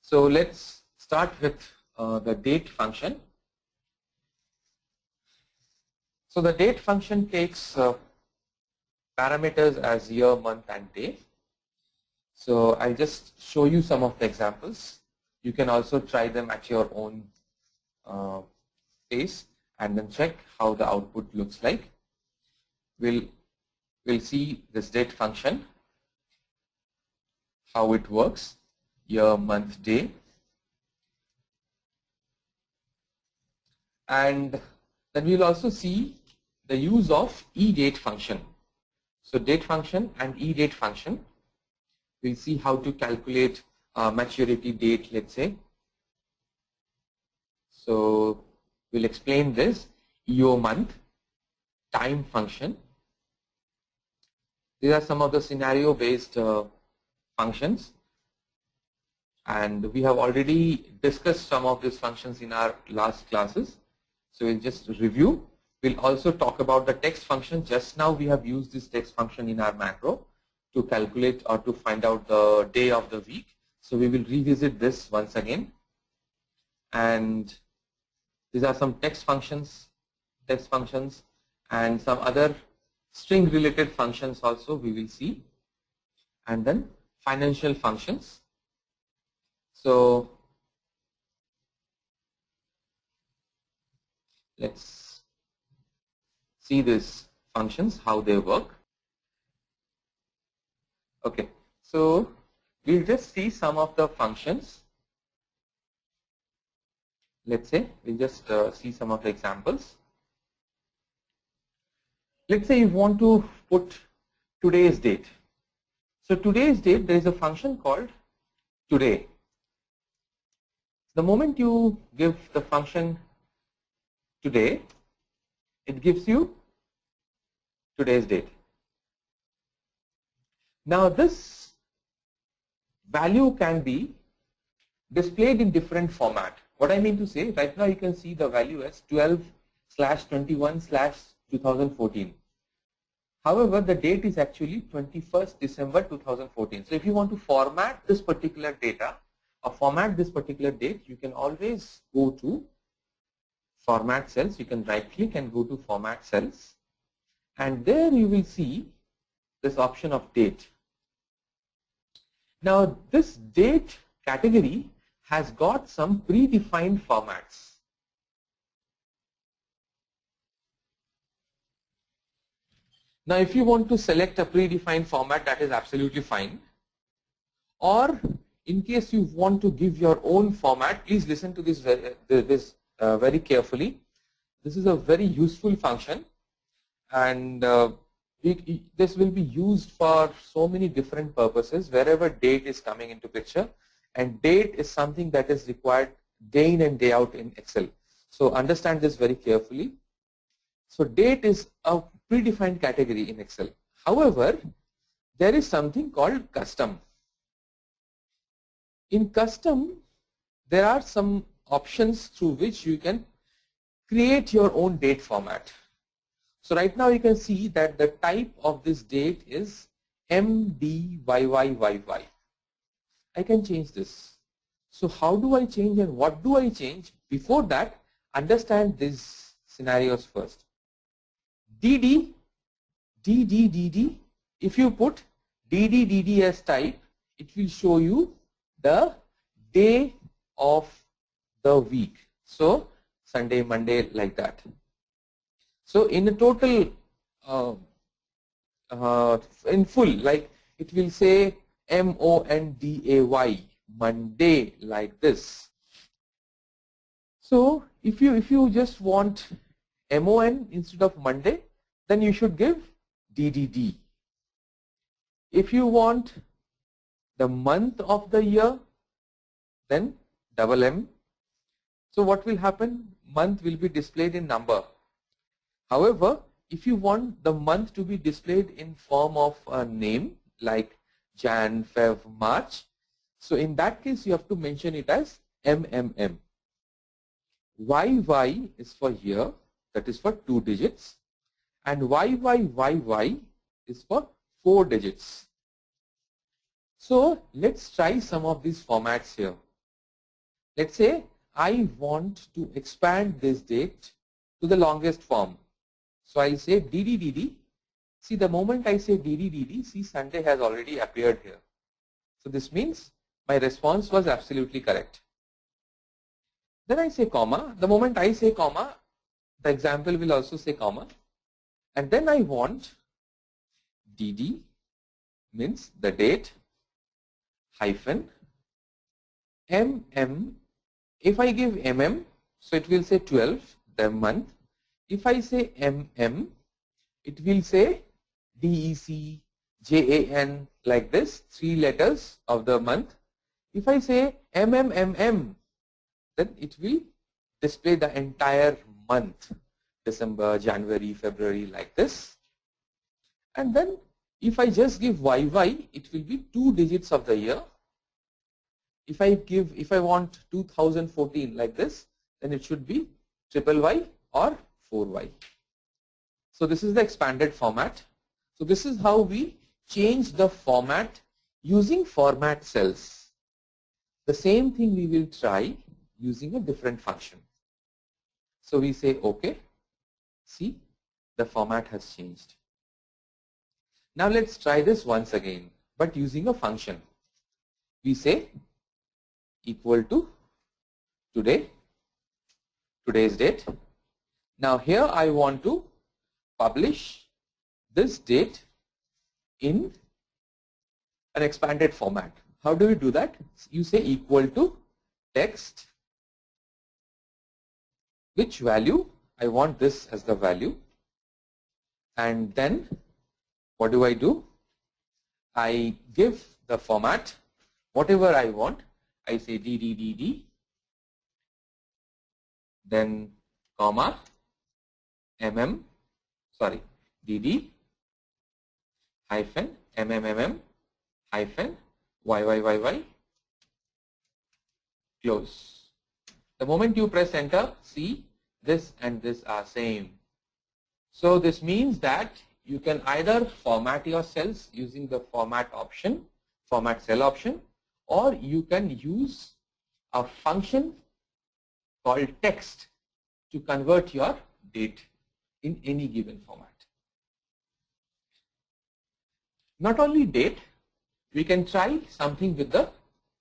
So let's start with the date function. So the date function takes parameters as year, month, and day. So I'll just show you some of the examples. You can also try them at your own pace and then check how the output looks like. We'll see this date function, how it works, year, month, day. And then we'll also see the use of eDate function. So date function and eDate function. We'll see how to calculate maturity date, let's say. So we'll explain this EO month, time function. These are some of the scenario-based functions, and we have already discussed some of these functions in our last classes. So we'll just review. We'll also talk about the text function. Just now we have used this text function in our macro to calculate or to find out the day of the week. So we will revisit this once again. And these are some text functions, and some other string related functions also we will see. And then financial functions. So let's see these functions, how they work. Okay, so we'll just see some of the functions. Let's say we'll just see some of the examples. Let's say you want to put today's date. So today's date, there is a function called today. The moment you give the function today, it gives you today's date. Now this value can be displayed in different format. What I mean to say, right now you can see the value as 12/21/2014. However, the date is actually 21st December 2014. So if you want to format this particular data or format this particular date, you can always go to format cells. You can right click and go to format cells, and there you will see this option of date. Now this date category has got some predefined formats. Now if you want to select a predefined format, that is absolutely fine. Or in case you want to give your own format, please listen to this very carefully. This is a very useful function, and this will be used for so many different purposes wherever date is coming into picture, and date is something that is required day in and day out in Excel. So understand this very carefully. So date is a predefined category in Excel. However, there is something called custom. In custom, there are some options through which you can create your own date format. So right now you can see that the type of this date is MDYYYY. I can change this. So how do I change and what do I change? Before that, understand these scenarios first. DD, DD, if you put DD as type, it will show you the day of the week. So Sunday, Monday, like that. So in a total, in full, like it will say MONDAY, Monday, like this. So if you just want MON instead of Monday, then you should give DDD. If you want the month of the year, then double M. So what will happen? Month will be displayed in number. However, if you want the month to be displayed in form of a name like Jan, Feb, March, so in that case you have to mention it as MMM. YY is for year, that is for 2 digits, and YYYY is for 4 digits. So let's try some of these formats here. Let's say I want to expand this date to the longest form. So I'll say DDDD. See, the moment I say DDDD, see, Sunday has already appeared here. So this means my response was absolutely correct. Then I say comma. The moment I say comma, the example will also say comma. And then I want DD means the date hyphen MM. If I give MM, so it will say 12, the month. If I say MM, it will say DEC, JAN, like this, 3 letters of the month. If I say MMMM, then it will display the entire month, December, January, February, like this. And then if I just give YY, it will be 2 digits of the year. If I want 2014 like this, then it should be YYY or 4Y. So this is the expanded format. So this is how we change the format using format cells. The same thing we will try using a different function. So we say OK. See, the format has changed. Now let's try this once again, but using a function. We say equal to today's date. Now here I want to publish this date in an expanded format. How do you do that? You say equal to text, which value, I want this as the value, and then what do? I give the format, whatever I want. I say DDDD, then comma, DD hyphen MMMM hyphen YYYY, close. The moment you press enter, see, this and this are same. So this means that you can either format your cells using the format cell option, or you can use a function called text to convert your date in any given format. Not only date, we can try something with the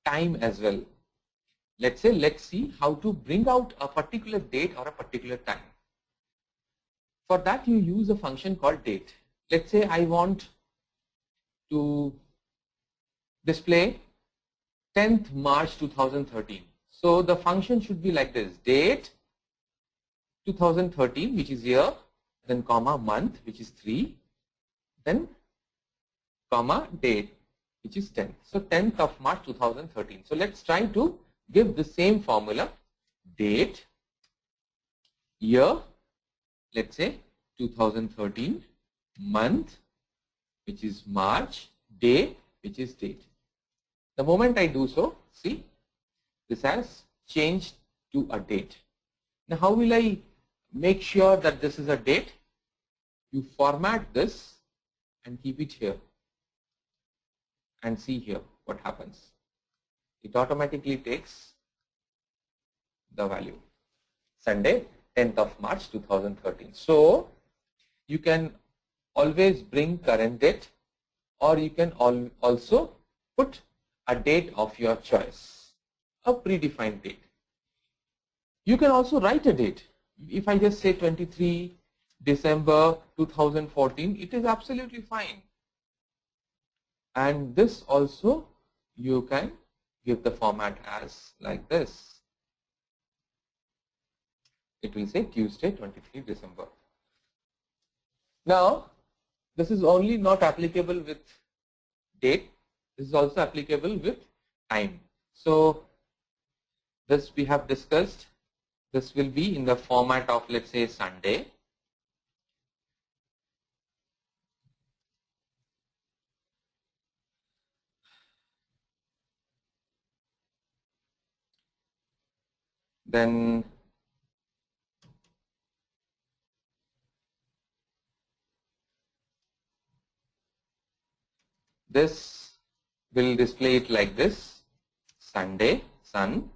time as well. Let's see how to bring out a particular date or a particular time. For that, you use a function called date. Let's say I want to display 10th March 2013. So the function should be like this: date 2013, which is year, then comma month, which is 3, then comma date, which is 10. So 10th of March 2013. So let's try to give the same formula: date, year, let's say 2013, month, which is March, day, which is date. The moment I do so, see, this has changed to a date. Now how will I make sure that this is a date? You format this and keep it here, and see here what happens. It automatically takes the value, Sunday, 10th of March 2013. So you can always bring current date, or you can also put a date of your choice, a predefined date. You can also write a date. If I just say 23 December 2014, it is absolutely fine. And this also you can give the format as like this. It will say Tuesday 23 December. Now this is only not applicable with date, this is also applicable with time. So this we have discussed. This will be in the format of, let's say, Sunday. Then this will display it like this: Sunday, sun,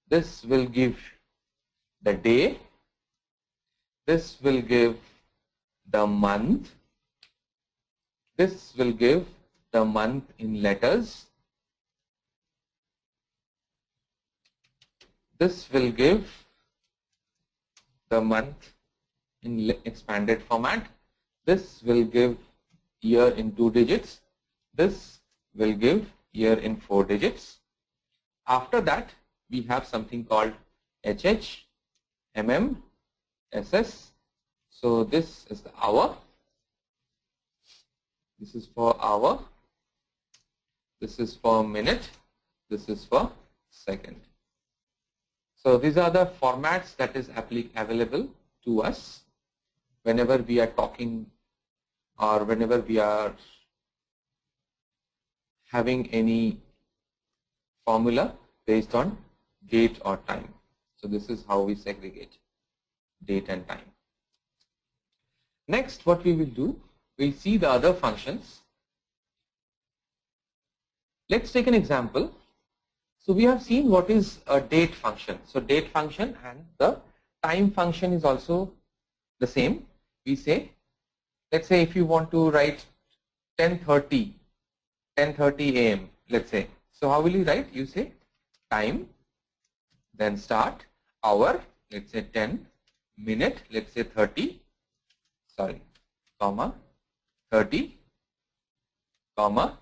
this will give the day, this will give the month, this will give the month in letters, this will give the month in expanded format, this will give year in 2 digits, this will give year in 4 digits. After that, we have something called HH, MM, SS. So this is the hour. This is for hour. This is for minute. This is for second. So these are the formats that is available to us whenever we are talking or whenever we are having any formula based on date or time. So this is how we segregate date and time. Next, what we will do, we'll see the other functions. Let's take an example. So we have seen what is a date function. So date function and the time function is also the same. We say, let's say if you want to write 10:30 a.m. let's say. So how will you write? You say time, then start, hour, let's say 10, minute, let's say 30, comma, 30, comma,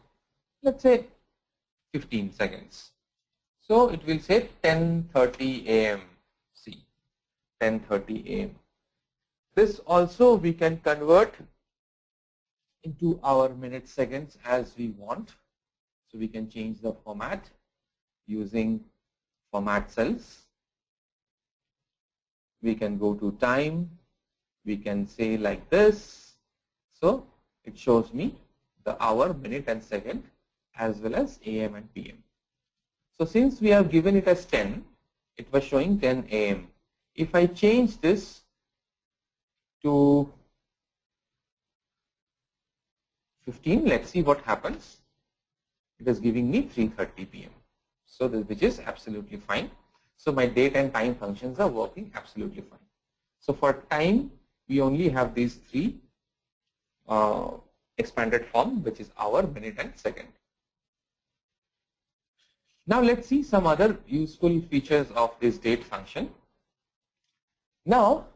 let's say 15 seconds. So it will say 10:30 a.m. See, 10:30 a.m. This also we can convert into our minute seconds as we want. So we can change the format using format cells. We can go to time. We can say like this. So it shows me the hour, minute and second as well as AM and PM. So since we have given it as 10, it was showing 10 AM. If I change this to 15, let's see what happens. It is giving me 3:30 PM. So this, which is absolutely fine. So my date and time functions are working absolutely fine. So for time, we only have these three expanded form, which is hour, minute and second. Now let's see some other useful features of this date function. Now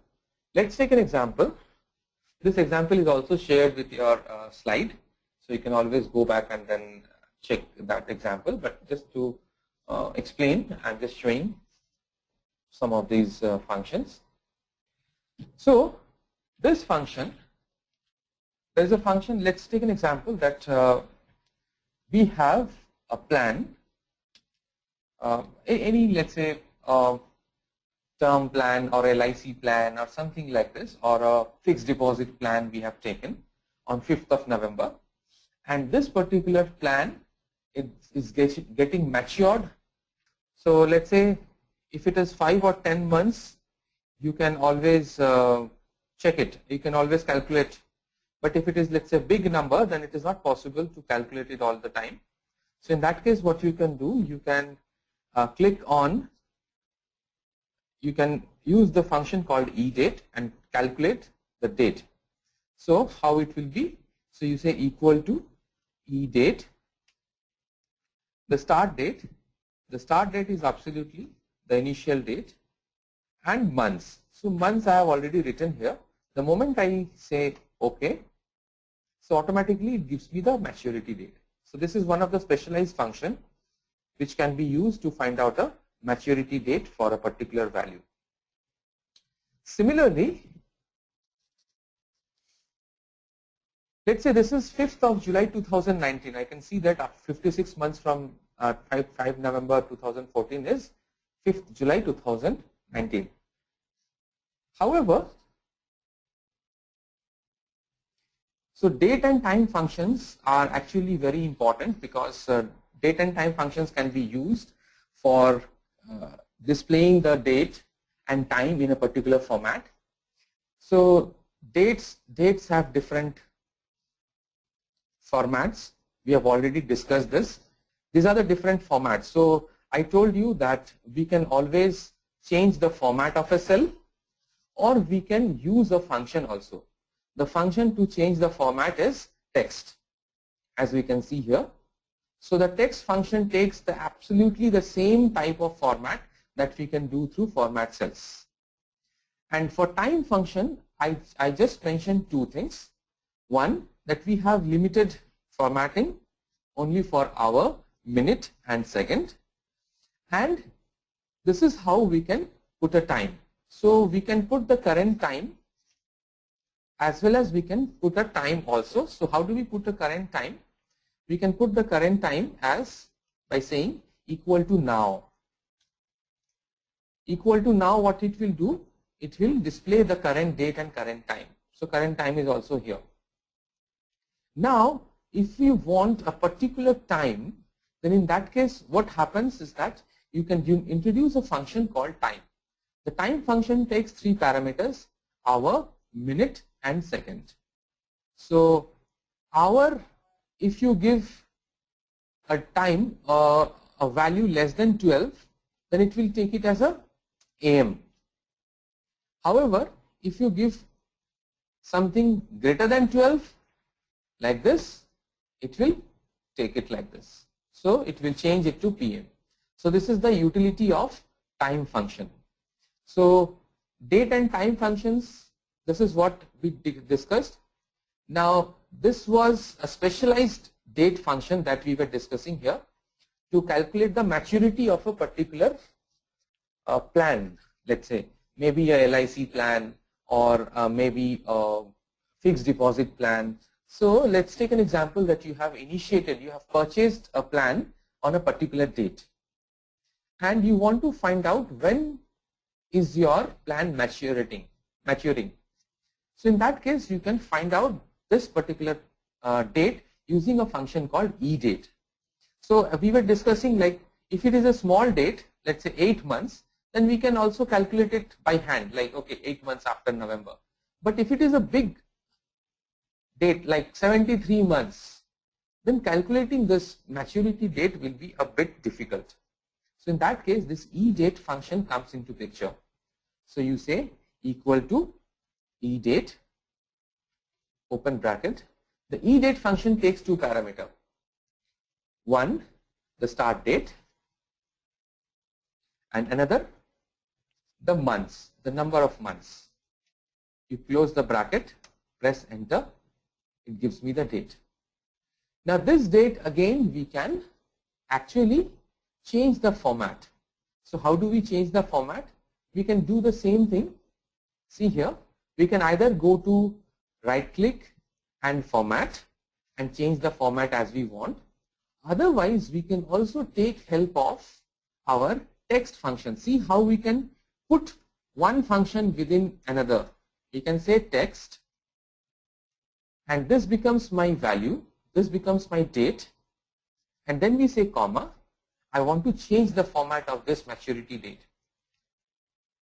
let's take an example. This example is also shared with your slide, so you can always go back and then check that example. But just to explain, I'm just showing some of these functions. So this function, there is a function. Let's take an example that we have a plan. Any, let's say, term plan or LIC plan or something like this, or a fixed deposit plan we have taken on 5th of November. And this particular plan is getting matured. So let's say if it is 5 or 10 months, you can always check it. You can always calculate. But if it is, let's say, a big number, then it is not possible to calculate it all the time. So in that case, what you can do, you can click on, you can use the function called eDate and calculate the date. So how it will be? So you say equal to eDate, the start date. The start date is absolutely the initial date, and months. So months I have already written here. The moment I say OK, so automatically it gives me the maturity date. So this is one of the specialized function which can be used to find out a maturity date for a particular value. Similarly, let's say this is 5th of July 2019. I can see that 56 months from 5 November 2014 is 5th July 2019. However, so date and time functions are actually very important because date and time functions can be used for displaying the date and time in a particular format. So dates have different formats. We have already discussed this. These are the different formats. So I told you that we can always change the format of a cell, or we can use a function also. The function to change the format is text, as we can see here. So the text function takes absolutely the same type of format that we can do through format cells. And for time function, I just mentioned two things. One, that we have limited formatting only for hour, minute and second. And this is how we can put a time. So we can put the current time as well as we can put a time also. So how do we put a current time? We can put the current time as by saying equal to now. Equal to now, what it will do? It will display the current date and current time. So current time is also here. Now, if you want a particular time, then in that case, what happens is that you can introduce a function called time. The time function takes three parameters: hour, minute and second. So hour, if you give a time, a value less than 12, then it will take it as a AM. However, if you give something greater than 12, like this, it will take it like this. So it will change it to PM. So this is the utility of time function. So date and time functions, this is what we discussed. Now this was a specialized date function that we were discussing here to calculate the maturity of a particular plan. Let's say maybe a LIC plan or maybe a fixed deposit plan. So let's take an example that you have initiated, you have purchased a plan on a particular date and you want to find out when is your plan maturing. So in that case, you can find out this particular date using a function called eDate. So we were discussing, like, if it is a small date, let's say 8 months, then we can also calculate it by hand, like, okay, 8 months after November. But if it is a big date like 73 months, then calculating this maturity date will be a bit difficult. So in that case, this eDate function comes into picture. So you say equal to eDate, open bracket. The eDate function takes two parameters. One, the start date, and another, the months, the number of months. You close the bracket, press enter, it gives me the date. Now this date, again, we can actually change the format. So how do we change the format? We can do the same thing. See here, we can either go to right click and format and change the format as we want. Otherwise, we can also take help of our text function. See how we can put one function within another. We can say text, and this becomes my value, this becomes my date, and then we say comma. I want to change the format of this maturity date.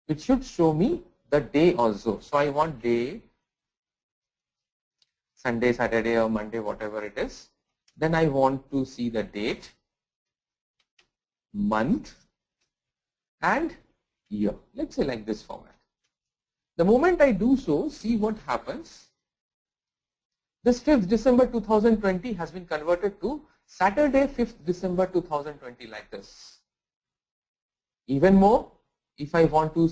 It should show me the day also. So I want day, Sunday, Saturday or Monday, whatever it is. Then I want to see the date, month and year. Let's say like this format. The moment I do so, see what happens. This 5th December 2020 has been converted to Saturday 5th December 2020 like this. Even more, if I want to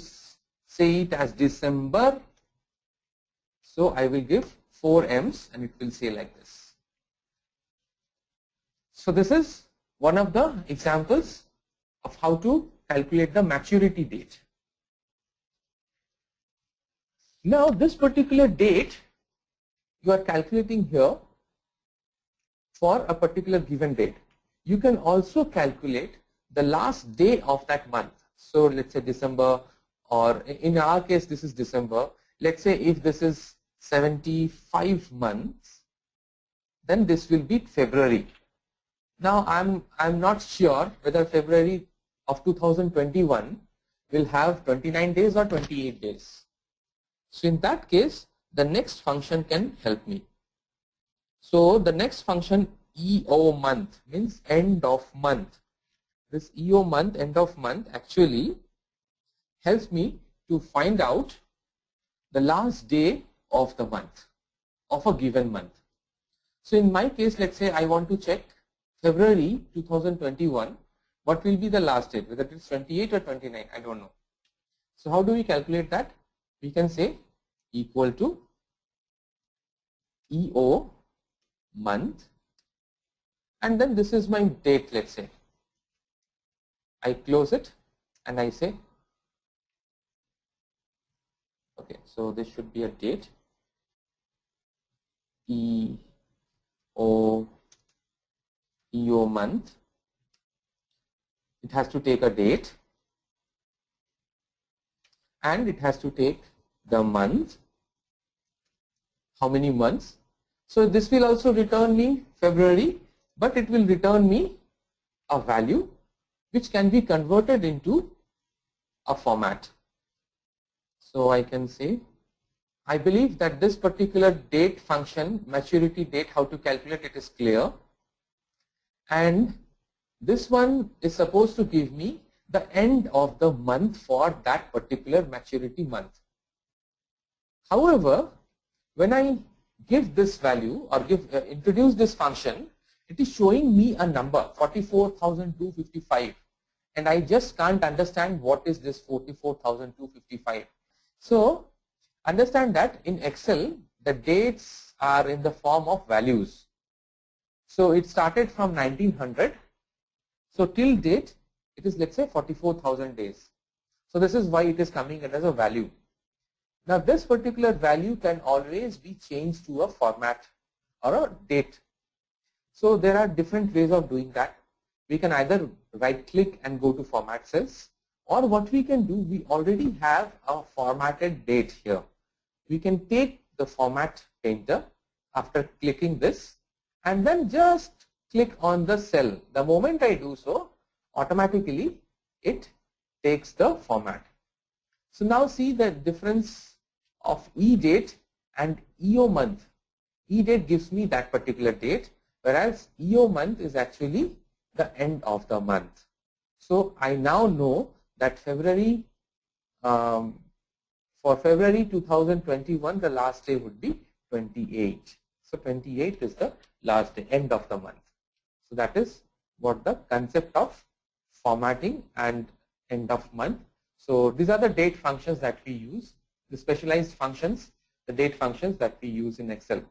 say it as December, so I will give 4 M's and it will say like this. So this is one of the examples of how to calculate the maturity date. Now this particular date you are calculating here for a particular given date. You can also calculate the last day of that month. So let's say December, or in our case this is December. Let's say if this is 75 months, then this will be February. Now I'm not sure whether February of 2021 will have 29 days or 28 days. So in that case, the next function can help me. So the next function, EO month, means end of month. this EO month, end of month, actually helps me to find out the last day of the month, of a given month. So in my case, let's say I want to check February 2021, what will be the last date, whether it's 28 or 29, I don't know. So how do we calculate that? We can say equal to EO month, and then this is my date, let's say. I close it and I say, okay, so this should be a date, EO month. It has to take a date and it has to take the month. How many months? So this will also return me February, but it will return me a value which can be converted into a format. So I can say, I believe that this particular date function, maturity date, how to calculate it is clear. And this one is supposed to give me the end of the month for that particular maturity month. However, when I give this value or introduce this function, it is showing me a number 44,255, and I just can't understand what is this 44,255. So understand that in Excel the dates are in the form of values. So it started from 1900. So till date it is, let's say, 44,000 days. So this is why it is coming as a value. Now this particular value can always be changed to a format or a date. So there are different ways of doing that. We can either right click and go to format cells, or what we can do, we already have a formatted date here. We can take the format painter after clicking this and then just click on the cell. The moment I do so, automatically it takes the format. So now see the difference of E-date and EO month. E-date gives me that particular date, whereas EO month is actually the end of the month. So I now know that February, for February 2021, the last day would be 28. So 28 is the last day, end of the month. So that is what the concept of formatting and end of month. So these are the date functions that we use, the specialized functions, the date functions that we use in Excel.